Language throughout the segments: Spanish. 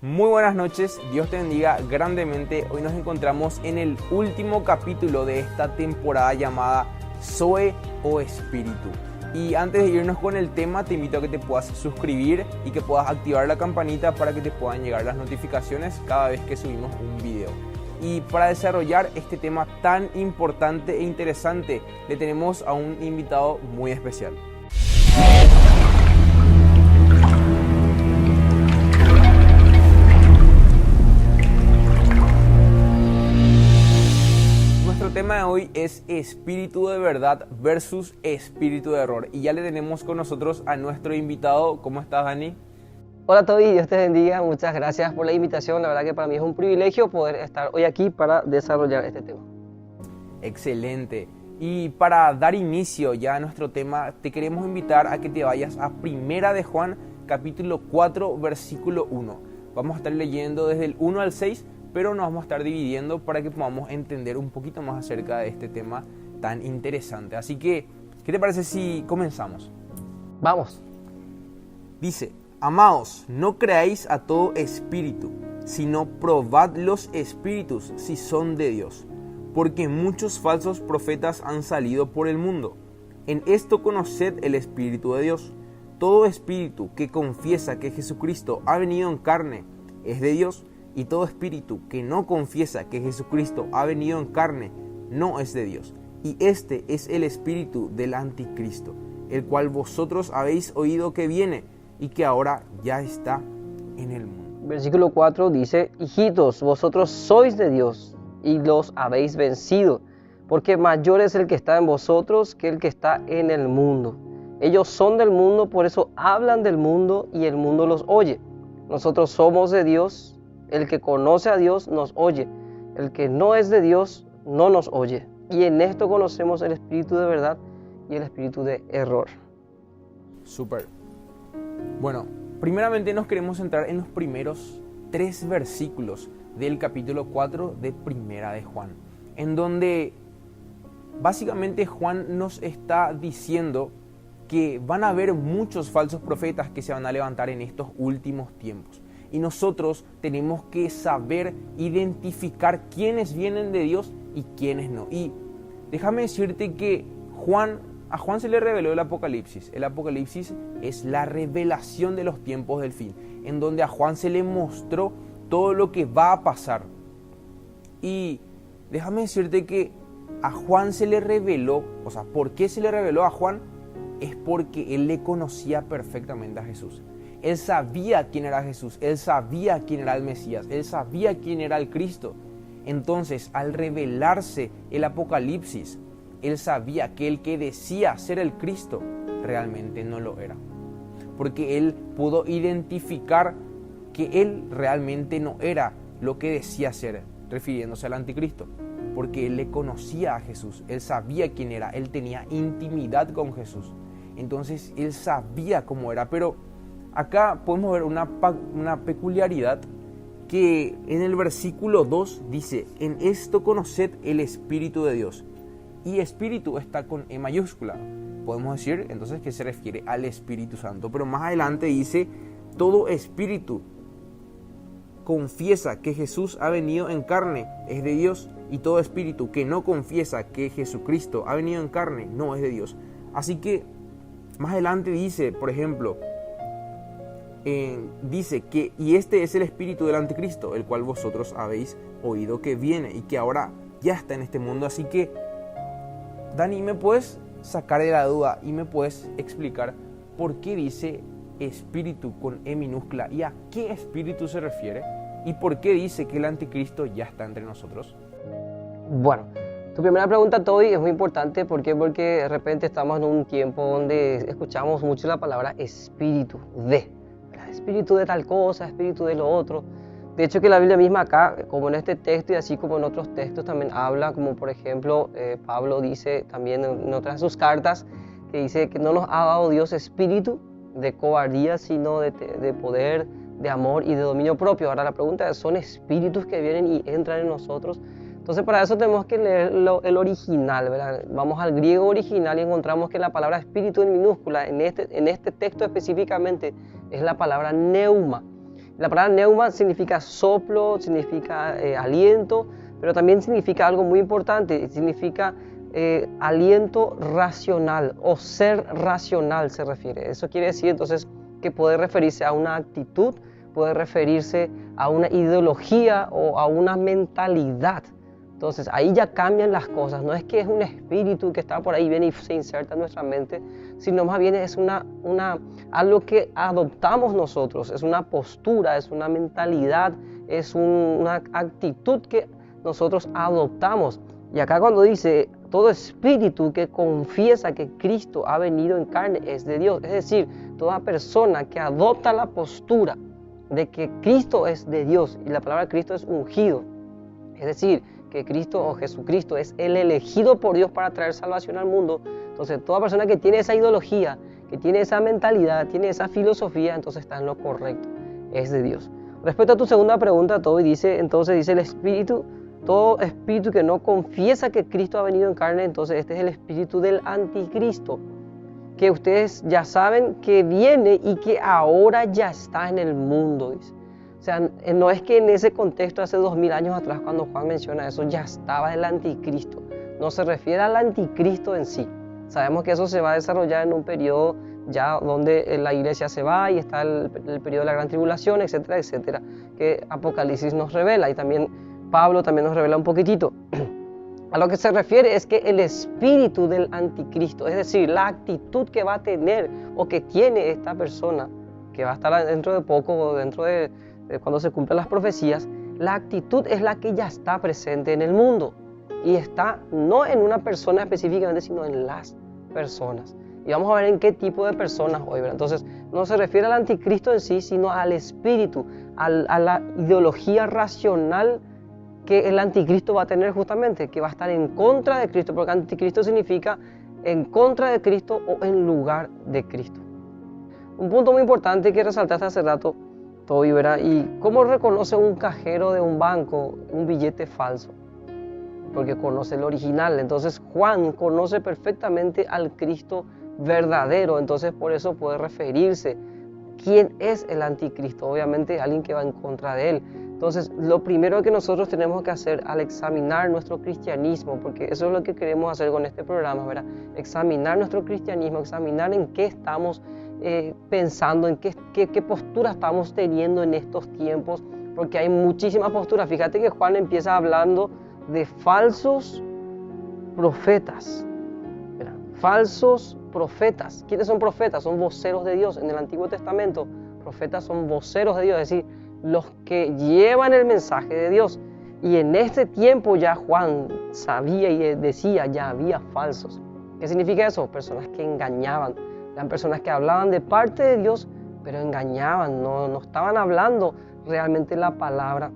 Muy buenas noches, Dios te bendiga grandemente. Hoy nos encontramos en el último capítulo de esta temporada llamada Zoe o Espíritu. Y antes de irnos con el tema, te invito a que te puedas suscribir y que puedas activar la campanita para que te puedan llegar las notificaciones cada vez que subimos un video. Y para desarrollar este tema tan importante e interesante, le tenemos a un invitado muy especial. Nuestro tema de hoy es espíritu de verdad versus espíritu de error. Y ya le tenemos con nosotros a nuestro invitado. ¿Cómo estás, Dani? Hola Toby, Dios te bendiga, muchas gracias por la invitación, la verdad que para mí es un privilegio poder estar hoy aquí para desarrollar este tema. Excelente. Y para dar inicio ya a nuestro tema, te queremos invitar a que te vayas a Primera de Juan, capítulo 4, versículo 1. Vamos a estar leyendo desde el 1 al 6, pero nos vamos a estar dividiendo para que podamos entender un poquito más acerca de este tema tan interesante. Así que, ¿qué te parece si comenzamos? Vamos. Dice: Amados, no creáis a todo espíritu, sino probad los espíritus si son de Dios, porque muchos falsos profetas han salido por el mundo. En esto conoced el Espíritu de Dios. Todo espíritu que confiesa que Jesucristo ha venido en carne es de Dios, y todo espíritu que no confiesa que Jesucristo ha venido en carne no es de Dios. Y este es el espíritu del anticristo, el cual vosotros habéis oído que viene y que ahora ya está en el mundo. Versículo 4 dice: Hijitos, vosotros sois de Dios y los habéis vencido, porque mayor es el que está en vosotros que el que está en el mundo. Ellos son del mundo, por eso hablan del mundo y el mundo los oye. Nosotros somos de Dios, el que conoce a Dios nos oye, el que no es de Dios no nos oye. Y en esto conocemos el espíritu de verdad y el espíritu de error. Súper. Bueno, primeramente nos queremos centrar en los primeros 3 versículos del capítulo 4 de Primera de Juan, en donde básicamente Juan nos está diciendo que van a haber muchos falsos profetas que se van a levantar en estos últimos tiempos. Y nosotros tenemos que saber identificar quiénes vienen de Dios y quiénes no. Y déjame decirte que a Juan se le reveló el Apocalipsis. El Apocalipsis es la revelación de los tiempos del fin, en donde a Juan se le mostró todo lo que va a pasar. Y déjame decirte que a Juan se le reveló, o sea, ¿por qué se le reveló a Juan? Es porque él le conocía perfectamente a Jesús. Él sabía quién era Jesús, él sabía quién era el Mesías, él sabía quién era el Cristo. Entonces, al revelarse el Apocalipsis, él sabía que el que decía ser el Cristo realmente no lo era. Porque él pudo identificar que él realmente no era lo que decía ser, refiriéndose al anticristo. Porque él le conocía a Jesús, él sabía quién era, él tenía intimidad con Jesús. Entonces él sabía cómo era. Pero acá podemos ver una peculiaridad, que en el versículo 2 dice: En esto conoced el Espíritu de Dios. Y espíritu está con E mayúscula. Podemos decir entonces que se refiere al Espíritu Santo. Pero más adelante dice: todo espíritu confiesa que Jesús ha venido en carne es de Dios, y todo espíritu que no confiesa que Jesucristo ha venido en carne no es de Dios. Así que más adelante dice, por ejemplo, dice que y este es el espíritu del anticristo, el cual vosotros habéis oído que viene y que ahora ya está en este mundo. Así que, Dani, ¿me puedes sacar de la duda y me puedes explicar por qué dice espíritu con E minúscula y a qué espíritu se refiere? ¿Y por qué dice que el anticristo ya está entre nosotros? Bueno, tu primera pregunta, Toby, es muy importante. ¿Por qué? Porque de repente estamos en un tiempo donde escuchamos mucho la palabra espíritu de, ¿verdad? Espíritu de tal cosa, espíritu de lo otro. De hecho, que la Biblia misma acá, como en este texto y así como en otros textos, también habla, como por ejemplo Pablo dice también en otras de sus cartas, que dice que no nos ha dado Dios espíritu de cobardía, sino de poder, de amor y de dominio propio. Ahora la pregunta es, ¿son espíritus que vienen y entran en nosotros? Entonces para eso tenemos que leer el original, ¿verdad? Vamos al griego original y encontramos que la palabra espíritu en minúscula, en este texto específicamente, es la palabra neuma. La palabra neuma significa soplo, significa aliento, pero también significa algo muy importante, significa aliento racional o ser racional se refiere. Eso quiere decir entonces que puede referirse a una actitud, puede referirse a una ideología o a una mentalidad. Entonces ahí ya cambian las cosas, no es que es un espíritu que está por ahí, viene y se inserta en nuestra mente, sino más bien es algo que adoptamos nosotros, es una postura, es una mentalidad, es una actitud que nosotros adoptamos. Y acá cuando dice, todo espíritu que confiesa que Cristo ha venido en carne es de Dios, es decir, toda persona que adopta la postura de que Cristo es de Dios, y la palabra Cristo es ungido, es decir, que Cristo o Jesucristo es el elegido por Dios para traer salvación al mundo. Entonces toda persona que tiene esa ideología, que tiene esa mentalidad, tiene esa filosofía, entonces está en lo correcto, es de Dios. Respecto a tu segunda pregunta, Toby, dice el espíritu, todo espíritu que no confiesa que Cristo ha venido en carne, entonces este es el espíritu del anticristo, que ustedes ya saben que viene y que ahora ya está en el mundo, dice. O sea, no es que en ese contexto hace 2000 años atrás cuando Juan menciona eso ya estaba el anticristo, no se refiere al anticristo en sí. Sabemos que eso se va a desarrollar en un periodo ya donde la iglesia se va y está el periodo de la gran tribulación, etcétera, etcétera, que Apocalipsis nos revela y también Pablo también nos revela un poquitito. A lo que se refiere es que el espíritu del anticristo, es decir, la actitud que va a tener o que tiene esta persona, que va a estar dentro de poco o dentro de cuando se cumplan las profecías, la actitud es la que ya está presente en el mundo y está no en una persona específicamente, sino en las personas. Y vamos a ver en qué tipo de personas hoy, ¿verdad? Entonces, no se refiere al anticristo en sí, sino al espíritu, a la ideología racional que el anticristo va a tener justamente, que va a estar en contra de Cristo, porque anticristo significa en contra de Cristo o en lugar de Cristo. Un punto muy importante que resaltaste hace rato, Toby, ¿verdad? ¿Y cómo reconoce un cajero de un banco un billete falso? Porque conoce el original. Entonces Juan conoce perfectamente al Cristo verdadero, entonces por eso puede referirse. ¿Quién es el anticristo? Obviamente alguien que va en contra de él. Entonces lo primero que nosotros tenemos que hacer al examinar nuestro cristianismo, porque eso es lo que queremos hacer con este programa, ¿verdad? Examinar nuestro cristianismo, examinar en qué estamos pensando, en qué postura estamos teniendo en estos tiempos, porque hay muchísimas posturas. Fíjate que Juan empieza hablando de falsos profetas, ¿verdad? Falsos profetas. ¿Quiénes son profetas? Son voceros de Dios. En el Antiguo Testamento, profetas son voceros de Dios, es decir, los que llevan el mensaje de Dios. Y en este tiempo ya Juan sabía y decía, ya había falsos. ¿Qué significa eso? Personas que engañaban. Eran personas que hablaban de parte de Dios, pero engañaban, no estaban hablando realmente la palabra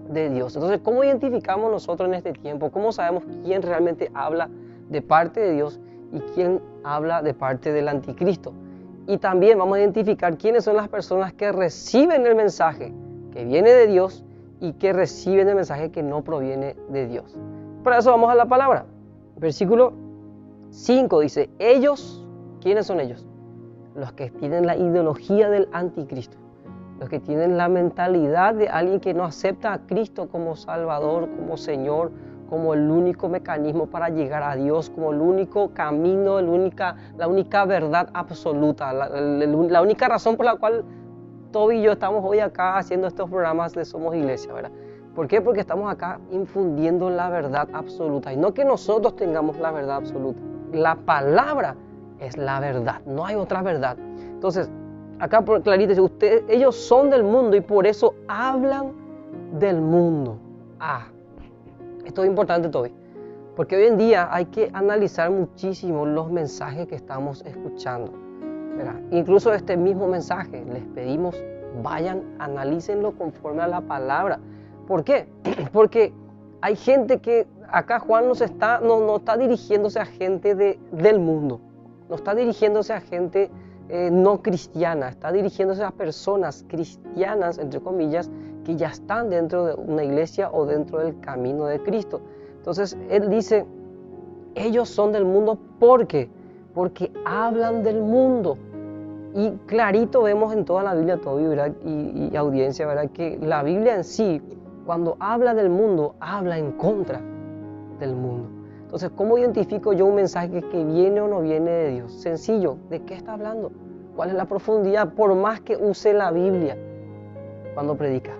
de Dios. Entonces, ¿cómo identificamos nosotros en este tiempo? ¿Cómo sabemos quién realmente habla de parte de Dios y quién habla de parte del anticristo? Y también vamos a identificar quiénes son las personas que reciben el mensaje que viene de Dios y que reciben el mensaje que no proviene de Dios. Para eso vamos a la palabra. Versículo 5 dice, ellos, ¿quiénes son ellos? Los que tienen la ideología del anticristo, los que tienen la mentalidad de alguien que no acepta a Cristo como Salvador, como Señor, como el único mecanismo para llegar a Dios, como el único camino, la única verdad absoluta, la única razón por la cual Toby y yo estamos hoy acá haciendo estos programas de Somos Iglesia, ¿verdad? ¿Por qué? Porque estamos acá infundiendo la verdad absoluta y no que nosotros tengamos la verdad absoluta. La palabra es la verdad, no hay otra verdad. Entonces, acá por clarito dice, ellos son del mundo y por eso hablan del mundo. Esto es importante, Toby, porque hoy en día hay que analizar muchísimo los mensajes que estamos escuchando, ¿verdad? Incluso este mismo mensaje, les pedimos, vayan, analícenlo conforme a la palabra. ¿Por qué? Porque hay gente que, acá Juan no está dirigiéndose a gente del mundo, no está dirigiéndose a gente no cristiana, está dirigiéndose a personas cristianas, entre comillas, que ya están dentro de una iglesia o dentro del camino de Cristo. Entonces, él dice, ellos son del mundo porque hablan del mundo. Y clarito vemos en toda la Biblia, todo, ¿verdad? Y audiencia, ¿verdad? Que la Biblia en sí, cuando habla del mundo, habla en contra del mundo. Entonces, ¿cómo identifico yo un mensaje que viene o no viene de Dios? Sencillo, ¿de qué está hablando? ¿Cuál es la profundidad? Por más que use la Biblia cuando predica,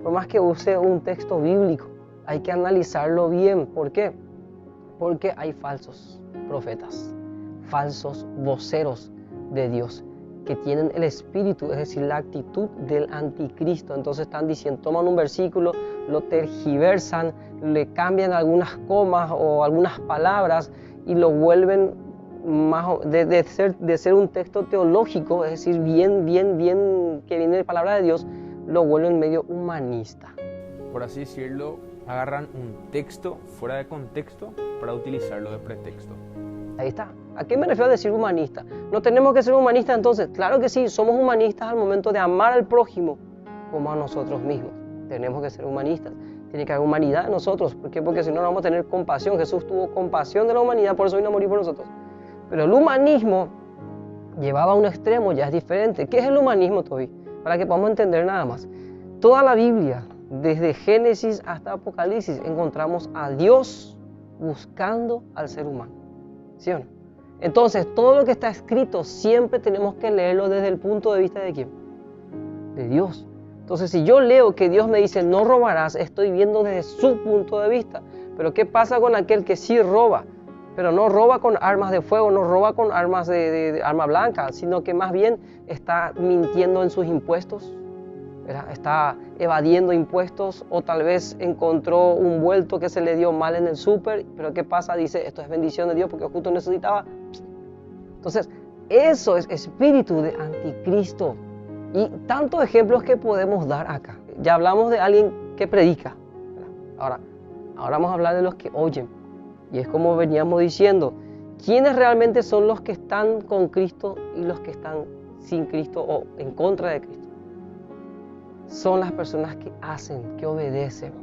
por más que use un texto bíblico, hay que analizarlo bien. ¿Por qué? Porque hay falsos profetas, falsos voceros de Dios, que tienen el espíritu, es decir, la actitud del anticristo. Entonces están diciendo, toman un versículo, lo tergiversan, le cambian algunas comas o algunas palabras y lo vuelven más de ser un texto teológico, es decir, bien que viene de palabra de Dios, lo vuelven medio humanista. Por así decirlo, agarran un texto fuera de contexto para utilizarlo de pretexto. Ahí está. ¿A qué me refiero a decir humanista? ¿No tenemos que ser humanistas entonces? Claro que sí, somos humanistas al momento de amar al prójimo como a nosotros mismos. Tenemos que ser humanistas. Tiene que haber humanidad en nosotros. ¿Por qué? Porque si no, no vamos a tener compasión. Jesús tuvo compasión de la humanidad, por eso vino a morir por nosotros. Pero el humanismo llevado a un extremo ya es diferente. ¿Qué es el humanismo, Toby? Para que podamos entender nada más. Toda la Biblia, desde Génesis hasta Apocalipsis, encontramos a Dios buscando al ser humano. ¿Sí o no? Entonces, todo lo que está escrito siempre tenemos que leerlo desde el punto de vista de ¿quién? De Dios. Entonces, si yo leo que Dios me dice no robarás, estoy viendo desde su punto de vista. Pero ¿qué pasa con aquel que sí roba? Pero no roba con armas de fuego, no roba con armas de arma blanca, sino que más bien está mintiendo en sus impuestos, ¿verdad? Está evadiendo impuestos, o tal vez encontró un vuelto que se le dio mal en el súper, pero ¿qué pasa? Dice, esto es bendición de Dios porque justo necesitaba. Entonces, eso es espíritu de anticristo. Y tantos ejemplos que podemos dar acá. Ya hablamos de alguien que predica. Ahora vamos a hablar de los que oyen. Y es como veníamos diciendo, ¿quiénes realmente son los que están con Cristo y los que están sin Cristo o en contra de Cristo? Son las personas que hacen, que obedecen.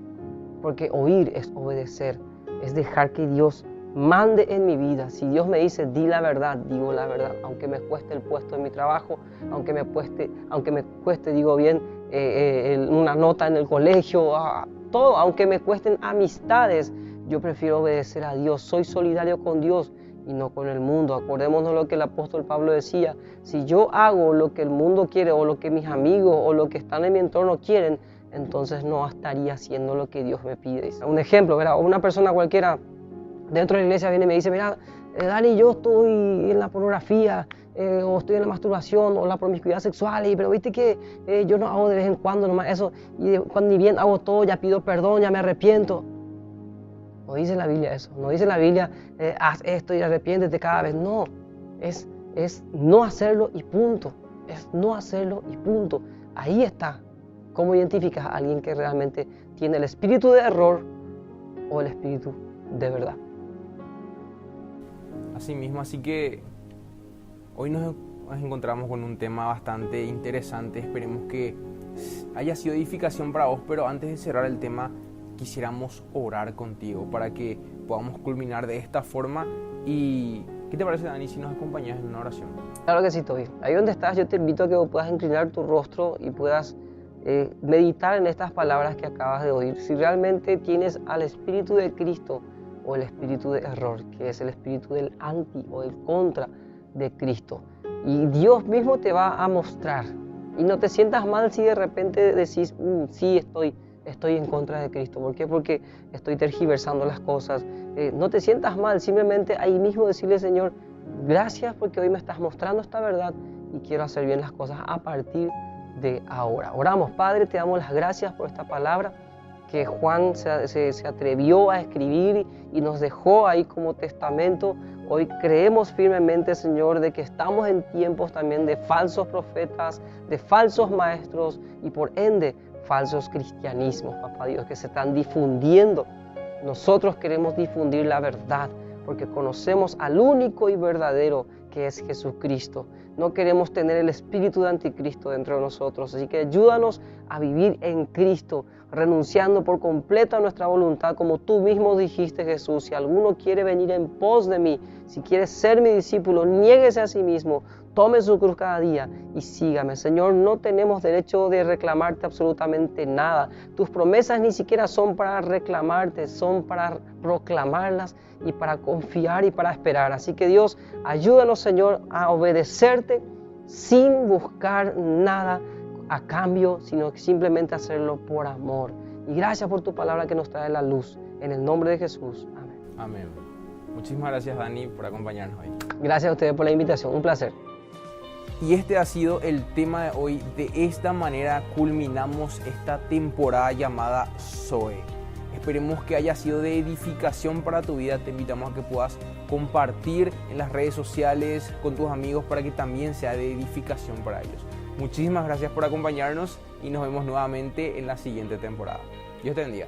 Porque oír es obedecer, es dejar que Dios mande en mi vida. Si Dios me dice, di la verdad, digo la verdad. Aunque me cueste el puesto en mi trabajo, aunque me cueste, digo bien, una nota en el colegio, todo, aunque me cuesten amistades, yo prefiero obedecer a Dios. Soy solidario con Dios y no con el mundo. Acordémonos lo que el apóstol Pablo decía. Si yo hago lo que el mundo quiere o lo que mis amigos o lo que están en mi entorno quieren, entonces no estaría haciendo lo que Dios me pide. Un ejemplo, ¿verdad? Una persona cualquiera dentro de la iglesia viene y me dice, mira, Dani, yo estoy en la pornografía, o estoy en la masturbación o la promiscuidad sexual, pero viste que yo no hago de vez en cuando nomás eso, y cuando ni bien hago todo, ya pido perdón, ya me arrepiento. No dice la Biblia eso, no dice la Biblia, haz esto y arrepiéntete cada vez. No, es no hacerlo y punto. Es no hacerlo y punto. Ahí está. ¿Cómo identificas a alguien que realmente tiene el espíritu de error o el espíritu de verdad? Así mismo, así que hoy nos encontramos con un tema bastante interesante. Esperemos que haya sido edificación para vos, pero antes de cerrar el tema, quisiéramos orar contigo para que podamos culminar de esta forma. ¿Y qué te parece, Dani, si nos acompañas en una oración? Claro que sí, Toby. Ahí donde estás, yo te invito a que puedas inclinar tu rostro y puedas meditar en estas palabras que acabas de oír. Si realmente tienes al Espíritu de Cristo o el espíritu de error, que es el espíritu del anti o el contra de Cristo. Y Dios mismo te va a mostrar. Y no te sientas mal si de repente decís, sí, estoy en contra de Cristo. ¿Por qué? Porque estoy tergiversando las cosas. No te sientas mal, simplemente ahí mismo decirle, Señor, gracias porque hoy me estás mostrando esta verdad y quiero hacer bien las cosas a partir de ahora. Oramos, Padre, te damos las gracias por esta palabra que Juan se atrevió a escribir y nos dejó ahí como testamento. Hoy creemos firmemente, Señor, de que estamos en tiempos también de falsos profetas, de falsos maestros y por ende falsos cristianismos, Papá Dios, que se están difundiendo. Nosotros queremos difundir la verdad porque conocemos al único y verdadero que es Jesucristo. No queremos tener el espíritu de anticristo dentro de nosotros, así que ayúdanos a vivir en Cristo, renunciando por completo a nuestra voluntad, como tú mismo dijiste, Jesús. Si alguno quiere venir en pos de mí, si quiere ser mi discípulo, niéguese a sí mismo, tome su cruz cada día y sígame. Señor, no tenemos derecho de reclamarte absolutamente nada. Tus promesas ni siquiera son para reclamarte, son para proclamarlas y para confiar y para esperar. Así que Dios, ayúdanos, Señor, a obedecerte sin buscar nada a cambio, sino simplemente hacerlo por amor. Y gracias por tu palabra que nos trae la luz. En el nombre de Jesús. Amén. Amén. Muchísimas gracias, Dani, por acompañarnos hoy. Gracias a ustedes por la invitación. Un placer. Y este ha sido el tema de hoy. De esta manera culminamos esta temporada llamada Zoe. Esperemos que haya sido de edificación para tu vida. Te invitamos a que puedas compartir en las redes sociales con tus amigos para que también sea de edificación para ellos. Muchísimas gracias por acompañarnos y nos vemos nuevamente en la siguiente temporada. Dios te bendiga.